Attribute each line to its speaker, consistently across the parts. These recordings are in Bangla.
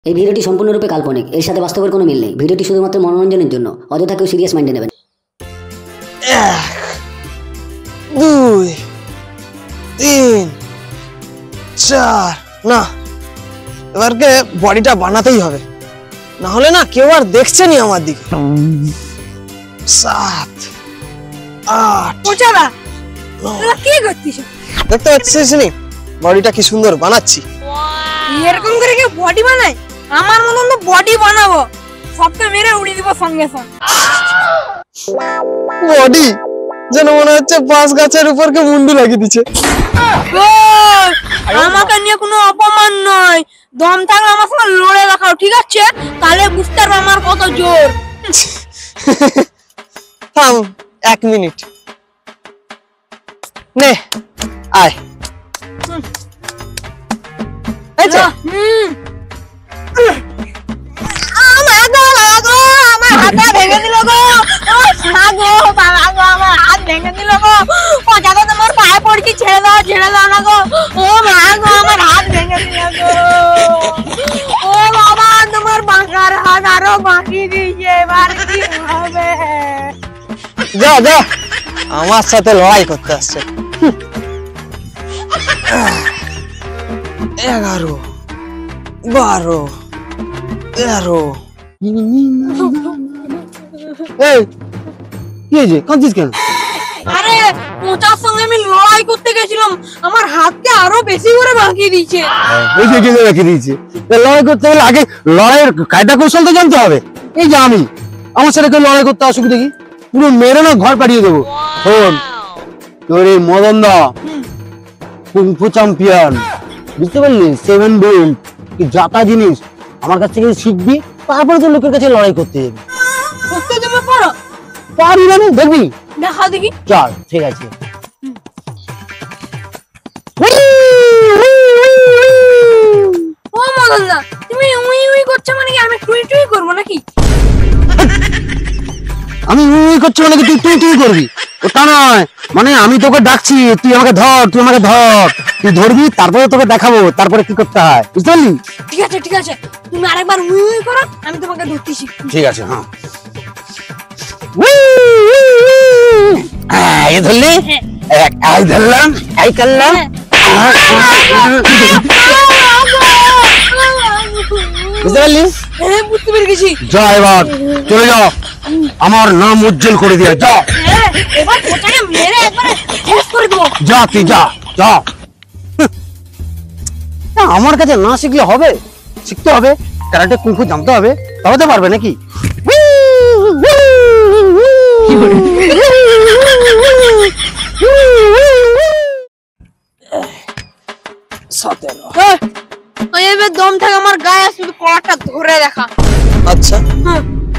Speaker 1: এই ভিডিওটি সম্পূর্ণরূপে কাল্পনিক, এর সাথে বাস্তবের কোনো মিল নেই। ভিডিওটি শুধুমাত্র মনোরঞ্জনের জন্য, অযথা কেউ সিরিয়াস মাইন্ডে নেবেন।
Speaker 2: 1 2 3 4 না, এবারকে বডিটা বানাতেই হবে, না হলে না কেউ আর দেখছে নি আমার দিকে। 7 8
Speaker 3: পচাদা তোরা কি করছিস?
Speaker 2: দেখতে পাচ্ছিস নি বডিটা কি সুন্দর বানাচ্ছি।
Speaker 3: এরকম করে কি বডি বানায়? আমার মতন তো বডি বানাবো, সবটা মেরে উড়িয়ে দিব সঙ্গে সঙ্গে।
Speaker 2: বডি যেন মনে হচ্ছে বাঁশ গাছের উপর কে মুন্ডু লাগিয়ে দিচ্ছে।
Speaker 3: আমাকে নিয়ে কোনো অপমান নয়, দম থাকলে আমার সঙ্গে লড়ে দেখাও, ঠিক আছে? তাহলে বুঝতে পারবে আমার কত জোর।
Speaker 2: থাম 1 মিনিট, নে আয়। এই যে
Speaker 3: আমার হাতটা ভেঙে দিল গো, বাবা গো, আমার হাত ভেঙে দিল গো। পচাদা তোমার পায়ে পড়ছি, ছেড়ে দাও না গো। ও মা গো, আমার হাত ভেঙে দিল গো। ও বাবা, তোমার বাঁকার হাত আরো বাঁকি দিয়েছে, এবার কি হবে?
Speaker 2: যা যা, আমার সাথে লড়াই করতে আসছে। 11 12 13। এই কি হয়েছে, কাঁদছিস কেন?
Speaker 3: আরে পচার সঙ্গে আমি লড়াই করতে গেছিলাম, আমার হাতকে আরো বেশি করে বাঁকিয়ে দিয়েছে।
Speaker 4: এই যে কিনে রেখে দিয়েছে। লড়াই করতে হলে আগে লড়াইয়ের কায়দা কৌশল তো জানতে হবে। এই যে আমার সাথে কেউ লড়াই করতে আসুক দেখি, পুরো মেরে না ঘর পাঠিয়ে দেবো। শোন, তোর এই মদন দা কুংফু চ্যাম্পিয়ন, বুঝতে পারলি? 7 বেল্ট কি জাতা জিনিস আমার কাছ থেকে শিখবি, তারপরে তো লোকের কাছে লড়াই করতে যাবি।
Speaker 3: করতে জমে পড়ো,
Speaker 4: পারি না, দেখবি?
Speaker 3: দেখা দেখি।
Speaker 4: চল, ঠিক আছে।
Speaker 3: ও মদন দা, তুমি উই উই করছো মানে কি আমি টুই টুই করবো নাকি?
Speaker 4: আমি উই করছি মানে কি তুই তুই করবি? ওটা নয়, মানে আমি তোকে ডাকছি, তুই আমাকে ধর, তুই ধরবি, তারপরে তোকে দেখাবো তারপরে কি করতে হয়, বুঝতে পারলি?
Speaker 3: ঠিক আছে, তুমি আরেকবার উই উই করো, আমি তোমাকে ধরতে শিখছি।
Speaker 4: ঠিক আছে, হ্যাঁ। এই ধরলি, এই ধরলাম, এই করলাম। বুঝতে পারলি?
Speaker 3: হ্যাঁ, বুঝতে পেরে গেছি।
Speaker 4: যা, এবার চলে যাও, আমার নাম উজ্জ্বল করে দিয়ে যা।
Speaker 3: হ্যাঁ, এবার পচাকে মেরে একবারে শেষ করে দেবো।
Speaker 4: যা, তুই যা। আমার কাছে না শিখলে হবে, শিখতে হবে, ক্যারাটে কুংফু জানতে হবে, তবে তো পারবে নাকি?
Speaker 3: এবার দম থাকে আমার গায়ে, শুধু কড়াটা ধরে দেখা।
Speaker 2: আচ্ছা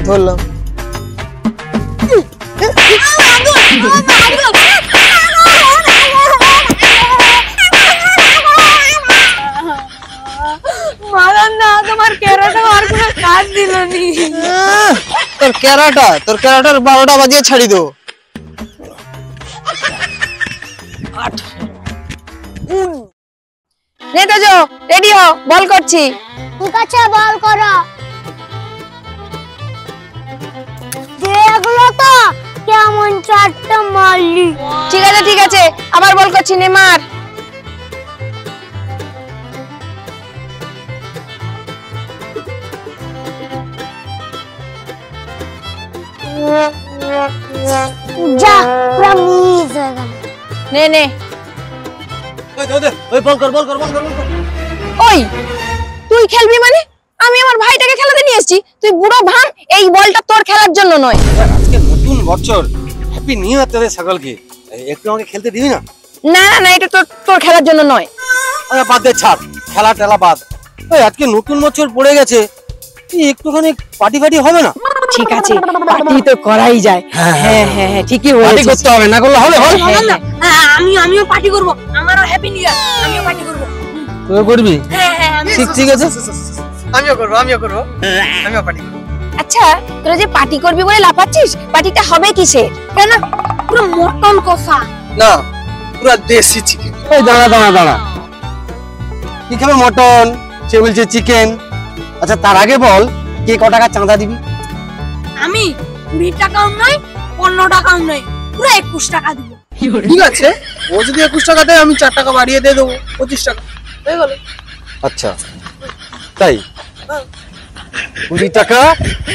Speaker 2: ধরলাম।
Speaker 3: মারান না, তোমার ক্যারাটা আর কোনো কাজ দিল নি।
Speaker 2: তোর ক্যারাটার 12টা বাজিয়ে ছাড়ি দেবো। 8
Speaker 3: নেতাজো রেডি হও, বল করছি।
Speaker 5: ঠিক আছে, বল করো। দেখলো তো কেমন চারটা মারলি।
Speaker 3: ঠিক আছে, আবার বল করছি, নে মার।
Speaker 5: যা, পুরা মিস হয়ে গেল।
Speaker 3: নে
Speaker 4: ওই বল কর।
Speaker 3: ওই তুই খেলবি মানে? আমি আমার ভাইটাকে খেলাতে নিয়ে এসেছি, তুই বুড়ো ভান, এই বলটা তোর খেলার জন্য নয়।
Speaker 4: আজকে নতুন বছর, হ্যাপি নিউ ইয়ার তোদের সকলকে, একটু আমাকে খেলতে দিবি না?
Speaker 3: না, এটা তোর খেলার জন্য নয়।
Speaker 4: আরে বাদ দে, ছাড়, খেলা টেলা বাদ। ওই আজকে নতুন বছর পড়ে গেছে, একটুখানি পার্টি হবে না?
Speaker 3: ঠিক আছে, পার্টি তো করাই যায়। হ্যাঁ, ঠিকই
Speaker 4: পার্টি
Speaker 3: বলেছিস।
Speaker 4: করতে হবে, না করলে হবে?
Speaker 3: আমিও পার্টি করব, আমারও হ্যাপি নিউ ইয়ার, আমিও পার্টি করব।
Speaker 4: তুই করবি?
Speaker 3: হ্যাঁ,
Speaker 2: ঠিক আছে, আমিও করবো আমিও পার্টি করবো।
Speaker 3: আচ্ছা, তোরা যে পার্টি করবি বলে লাফাচ্ছিস, পার্টিটা হবে কিসের? কেন, পুরো মটন কষা
Speaker 2: না, পুরো দেশি চিকেন।
Speaker 4: এই দাঁড়া, কি খাবে? মটন, সে বলছে চিকেন। আচ্ছা তার আগে বল কে ক টাকা চাঁদা দিবি?
Speaker 3: আমি 20 টাকাও নয় 15 টাকাও নয়, পুরো 21 টাকা দিব।
Speaker 2: ঠিক আছে, ও যদি 21 টাকা দেয় আমি 4 টাকা বাড়িয়ে দিয়ে দেবো, 25 টাকা হয়ে গেল।
Speaker 4: আচ্ছা তাই 20 টাকা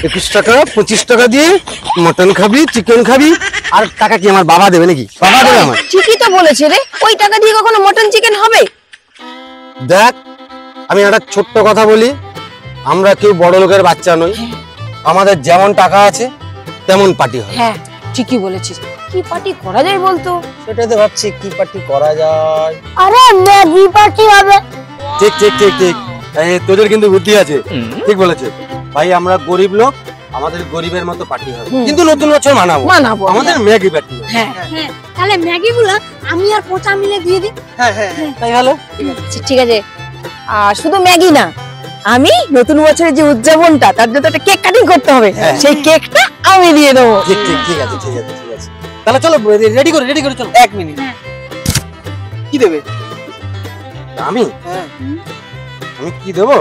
Speaker 4: 21 টাকা 25 টাকা দিয়ে মটন খাবি, চিকেন খাবি। আর টাকা কি আমার বাবা দেবে নাকি? বাবা দেবে আমার?
Speaker 3: ঠিকই তো বলেছে রে, ওই টাকা দিয়ে কখনো মটন চিকেন হবে?
Speaker 4: দেখ আমি একটা ছোট্ট কথা বলি, আমরা কেউ বড় লোকের বাচ্চা নই, আমাদের যেমন টাকা আছে তেমন পার্টি হয়।
Speaker 3: হ্যাঁ ঠিকই বলেছিস। কি পার্টি করা যায় বলতো?
Speaker 4: সেটাই তো ভাবছি কি পার্টি করা যায়।
Speaker 5: আরে ম্যাগি পার্টি হবে।
Speaker 4: ঠিক ঠিক ঠিক ঠিক, এই তোদের কিন্তু বুদ্ধি আছে, ঠিক বলেছে ভাই। আমরা গরিব লোক, আমাদের গরিবের মতো পার্টি হবে, কিন্তু নতুন বছর মানাবো আমাদের ম্যাগি পার্টি।
Speaker 3: হ্যাঁ হ্যাঁ, তাহলে ম্যাগি গুলা আমি আর পচা মিলে দিয়ে দিই।
Speaker 2: হ্যাঁ হ্যাঁ
Speaker 4: তাই ভালো।
Speaker 3: ঠিক আছে, আর শুধু ম্যাগি না, আমি নতুন বছরের যে উদযাপনটা তার জন্য একটা কেক কাটিং করতে হবে,
Speaker 4: হ্যাঁ।
Speaker 3: সেই কেকটা আমি দিয়ে দেবো।
Speaker 4: ঠিক ঠিক ঠিক আছে ঠিক আছে ঠিক আছে, তাহলে চলো রেডি করে চলো।
Speaker 2: 1 মিনিট, কি দেবে?
Speaker 4: আমি
Speaker 2: হ্যাঁ
Speaker 4: আমি কি দেবো?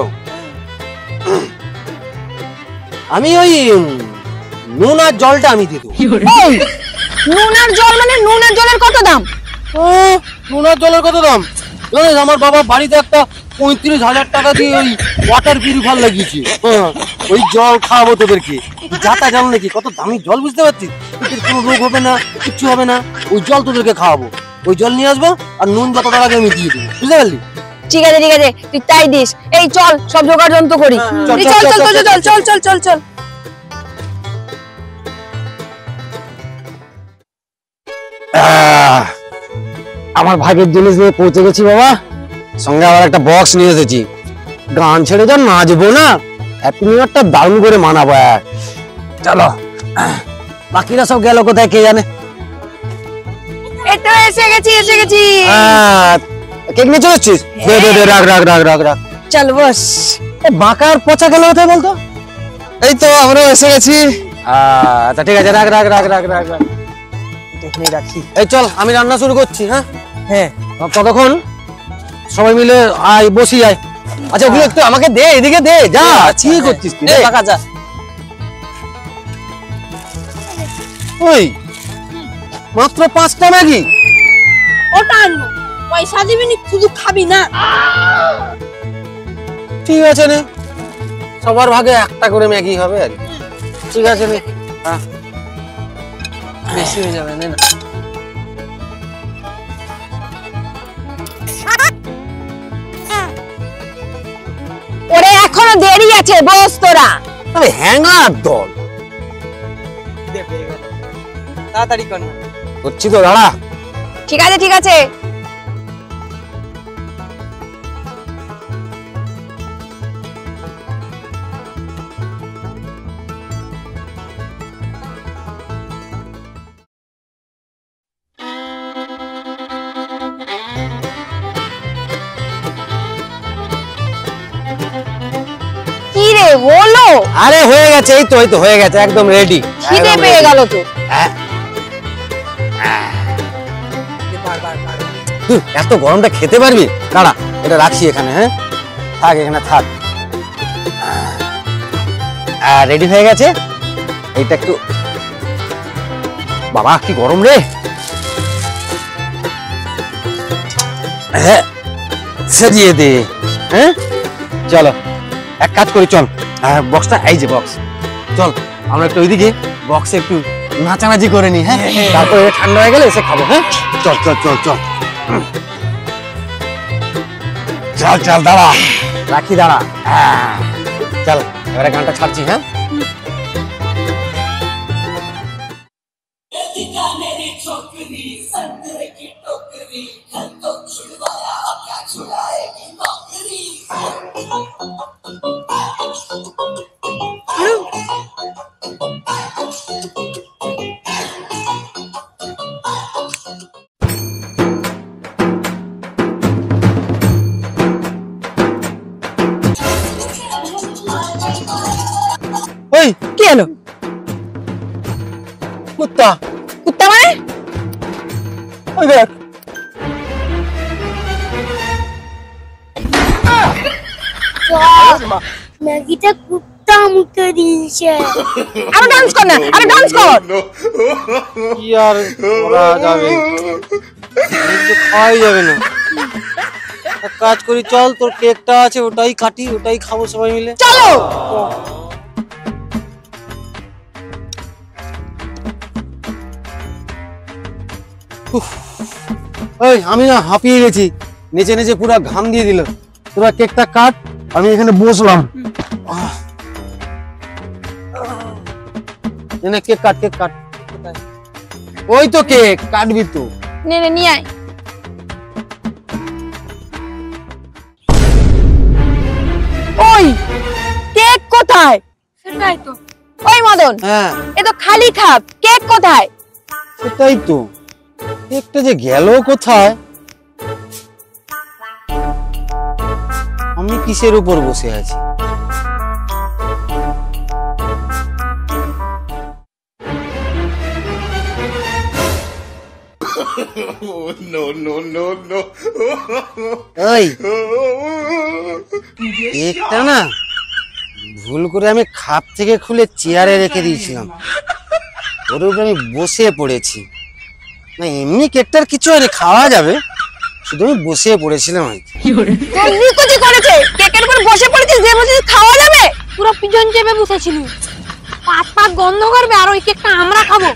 Speaker 4: আমি ওই নুন আর জলটা আমি দিয়ে দেবো।
Speaker 3: এই, নুন আর জল মানে নুন আর জলের কত দাম?
Speaker 4: নুন আর জলের কত দাম জানিস? আমার বাবা বাড়িতে একটা 35,000 টাকা দিয়ে ওই ওয়াটার পিউরিফায়ার লাগিয়েছে। ওই জল খাওয়াবো তোদেরকে। যাতা জল নাকি, কত দামি জল বুঝতে পারছিস? তোদের কোনো রোগ হবে না, কিচ্ছু হবে না। ওই জল তোদেরকে খাওয়াবো, ওই জল নিয়ে আসবো আর নুন যত টাকা আমি দিয়ে দেবো, বুঝতে পারলি?
Speaker 3: ঠিক আছে তুই তাই দিস। এই চল সব জোগাড় যন্ত্র করি।
Speaker 4: চল,
Speaker 3: এই
Speaker 4: চল,
Speaker 3: চল
Speaker 4: চল,
Speaker 3: চল চল চল চল চল চল।
Speaker 4: আমার ভাগের জিনিস নিয়ে পৌঁছে গেছি বাবা, সঙ্গে আবার একটা বক্স নিয়ে এসেছি। গান ছেড়ে যা নাচবো না, হ্যাপি নিউ ইয়ারটা দারুণ করে মানাবো। চলো, বাকিরা সব গেল কোথায় কে জানে।
Speaker 3: এই তো এসে গেছি।
Speaker 4: কেক নিয়ে চলে এসছিস? দে দে দে, রাখ রাখ রাখ রাখ রাখ।
Speaker 3: চল বস।
Speaker 4: বাঁকার পচা গেল কোথায় বলতো?
Speaker 2: এই তো আমরা এসে গেছি।
Speaker 4: আচ্ছা ঠিক আছে, রাখ রাখ রাখ রাখ রাখ রাখ।
Speaker 2: এখানেই রাখি।
Speaker 4: এই চল আমি রান্না শুরু করছি। হ্যাঁ
Speaker 2: হ্যাঁ
Speaker 4: ততক্ষণ সবাই মিলে আয়, বসি আয়। আচ্ছা ওগুলো একটু আমাকে দে, এদিকে দে, যা কি করছিস তুই?
Speaker 2: এই কাকা যা।
Speaker 4: ওই মাত্র 5টা ম্যাগি?
Speaker 3: ওটা আনবো, পয়সা দিবি না, শুধু খাবি না।
Speaker 4: ঠিক আছে নে, সবার ভাগে একটা করে ম্যাগি হবে আর কি। ঠিক আছে নে। হ্যাঁ
Speaker 2: বেশি হয়ে যাবে না?
Speaker 3: ওরে এখনো দেরি আছে, বস তোরা।
Speaker 4: আরে হ্যাঙ্গার দল
Speaker 2: দে পেয়ে গেল, তাড়াতাড়ি কর না।
Speaker 4: করছি তো, দাঁড়া।
Speaker 3: ঠিক আছে কি রে হলো?
Speaker 4: আরে হয়ে গেছে, এই তো হয়ে গেছে, একদম রেডি।
Speaker 3: খিদে পেয়ে গেল তো।
Speaker 4: এত গরমটা খেতে পারবি? দাঁড়া এটা রাখছি এখানে। হ্যাঁ থাক, এখানে থাক। রেডি হয়ে গেছে। এইটা একটু, বাবা কি গরম রে। হ্যাঁ সাজিয়ে দে। হ্যাঁ চলো এক কাজ করি, চল বক্সটা, এই যে বক্স, চল আমরা একটু ওইদিকে বক্সে একটু নাচানাচি করে নি। হ্যাঁ তারপরে ঠান্ডা হয়ে গেলে এসে খাবো। হ্যাঁ চল চল চল চল চল চল, দাঁড়া রাখি, দাঁড়া। চল এবারে গানটা ছাড়ছি। হ্যাঁ ওই
Speaker 3: কি হলো?
Speaker 4: কুত্তা,
Speaker 3: কুত্তা মানে?
Speaker 4: ওই দেখ।
Speaker 5: ম্যাগিটা কুত্তা মুখে দিয়েছে।
Speaker 3: আরো ডান্স কর না, আরো ডান্স কর।
Speaker 2: কি আর করা যাবে, কিন্তু খাওয়াই যাবে না। এক কাজ করি, চল তোর কেকটা আছে ওটাই কাটি, ওটাই খাবো সবাই মিলে।
Speaker 3: চলো।
Speaker 4: এই আমি না হাঁপিয়ে গেছি, নেচে নেচে পুরো ঘাম দিয়ে দিল। তোরা কেকটা কাট, আমি এখানে বসলাম। না কেক কাট, কেক কাট। ওই তো কেক কাটবি তো।
Speaker 3: নে নে নিয়ে আয়। ওই কেক কোথায়? সেটাই তো। ওই মদন,
Speaker 2: হ্যাঁ
Speaker 3: এ তো খালি খাপ, কেক কোথায়?
Speaker 4: সেটাই তো, কেকটা যে গেল কোথায়?
Speaker 2: আমি কিসের উপর বসে আছি? ওই কেকটা না ভুল করে আমি খাপ থেকে খুলে চেয়ারে রেখে দিয়েছিলাম, ওর উপরে আমি বসে পড়েছি। না এমনি কেকটার কিছু হয়নি, খাওয়া যাবে, শুধু আমি বসে পড়েছিলাম আর কি।
Speaker 3: তোর নিকুচি করেছে, কেকের উপর বসে পড়েছিস, যে বলছিস খাওয়া যাবে, পুরো পিছন চেপে বসেছিলি। পাত পাত গন্ধ করবে আর ওই কেকটা আমরা খাবো।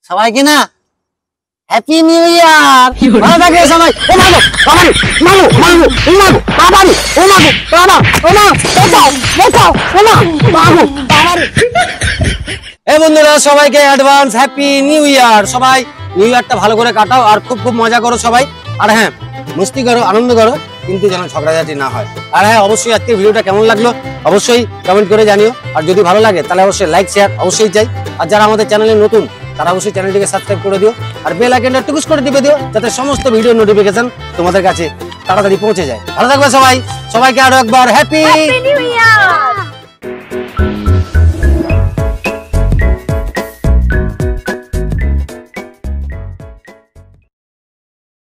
Speaker 2: সবাইকে না হ্যাপি নিউ ইয়ার, ভালো থাকে সবাই। এই বন্ধুরা সবাইকে অ্যাডভান্স হ্যাপি নিউ ইয়ার। সবাই নিউ ইয়ারটা ভালো করে কাটাও আর খুব খুব মজা করো সবাই। আর হ্যাঁ, মস্তি করো, আনন্দ করো, কিন্তু যেন ঝগড়াঝাটি না হয়। আর হ্যাঁ, অবশ্যই আজকের ভিডিওটা কেমন লাগলো অবশ্যই কমেন্ট করে জানিও। আর যদি ভালো লাগে তাহলে অবশ্যই লাইক শেয়ার অবশ্যই চাই। আর যারা আমাদের চ্যানেলে নতুন তারা অবশ্যই চ্যানেলটিকে সাবস্ক্রাইব করে দিও আর বেল আইকনটা টুকুস করে টিপে দিও, যাতে সমস্ত ভিডিও নোটিফিকেশন তোমাদের কাছে তাড়াতাড়ি পৌঁছে যায়। ভালো থাকবে সবাই, সবাইকে আরো একবার হ্যাপি
Speaker 3: নিউ ইয়ার।